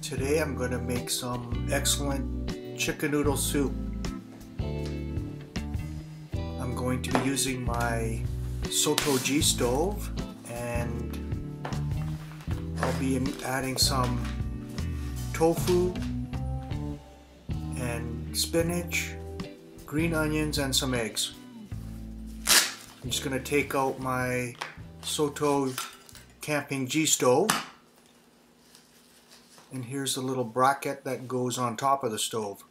Today I'm going to make some excellent chicken noodle soup. I'm going to be using my Soto G stove, and I'll be adding some tofu and spinach, green onions, and some eggs. I'm just going to take out my Soto Camping G stove, and here's the little bracket that goes on top of the stove.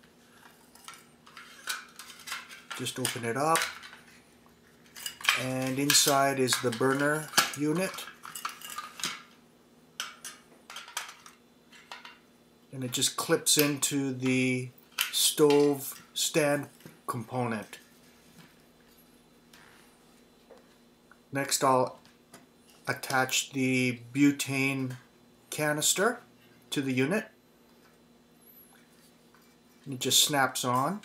Just open it up, and inside is the burner unit, and it just clips into the stove stand component. Next, I'll attach the butane canister to the unit. It just snaps on,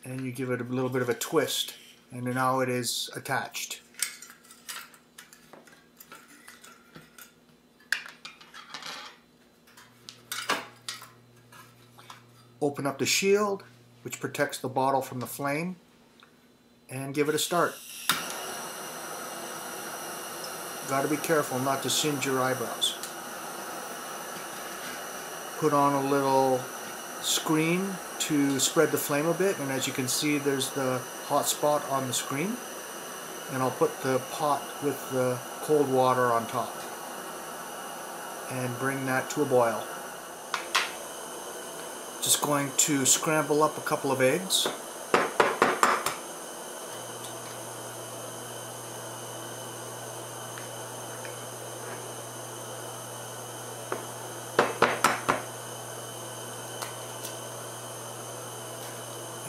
and you give it a little bit of a twist, and now it is attached. Open up the shield, which protects the bottle from the flame, and give it a start. Got to be careful not to singe your eyebrows. Put on a little screen to spread the flame a bit, and as you can see, there's the hot spot on the screen, and I'll put the pot with the cold water on top and bring that to a boil. Just going to scramble up a couple of eggs.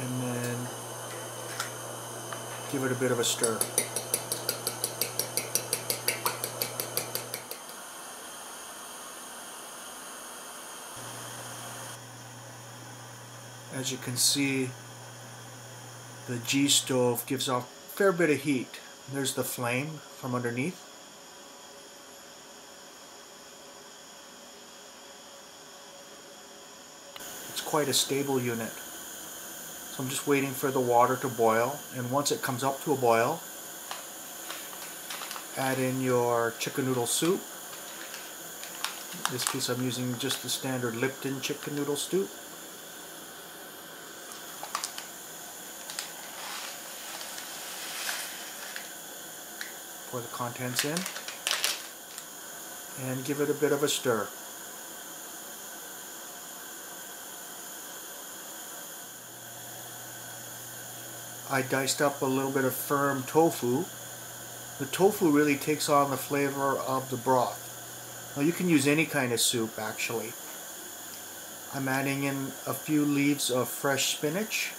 And then give it a bit of a stir. As you can see, the G stove gives off a fair bit of heat. There's the flame from underneath. It's quite a stable unit. So I'm just waiting for the water to boil, and once it comes up to a boil, add in your chicken noodle soup. In this case I'm using just the standard Lipton chicken noodle soup. Pour the contents in and give it a bit of a stir. I diced up a little bit of firm tofu. The tofu really takes on the flavor of the broth. Now you can use any kind of soup actually. I'm adding in a few leaves of fresh spinach,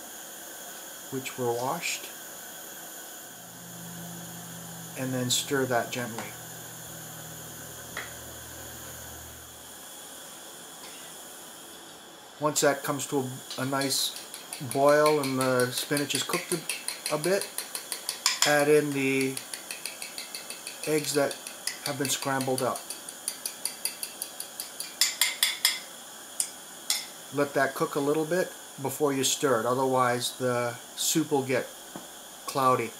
which were washed, and then stir that gently. Once that comes to a nice boil and the spinach is cooked a bit, add in the eggs that have been scrambled up. Let that cook a little bit before you stir it, otherwise the soup will get cloudy.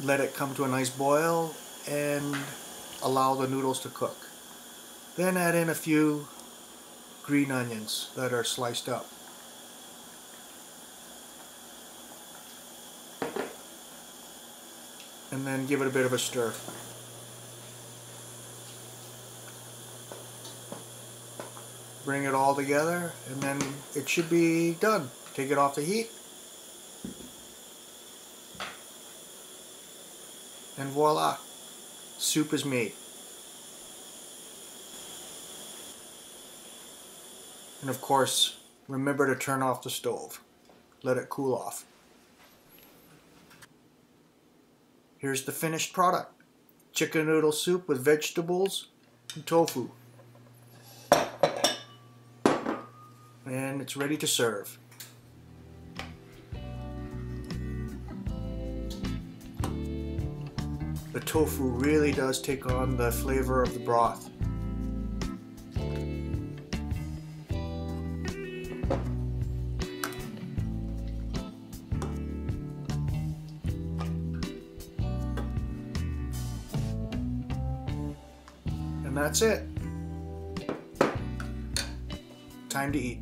Let it come to a nice boil and allow the noodles to cook. Then add in a few green onions that are sliced up. And then give it a bit of a stir. Bring it all together, and then it should be done. Take it off the heat. And voila, soup is made. And of course, remember to turn off the stove. Let it cool off. Here's the finished product. Chicken noodle soup with vegetables and tofu. And it's ready to serve. the tofu really does take on the flavor of the broth. And that's it. Time to eat.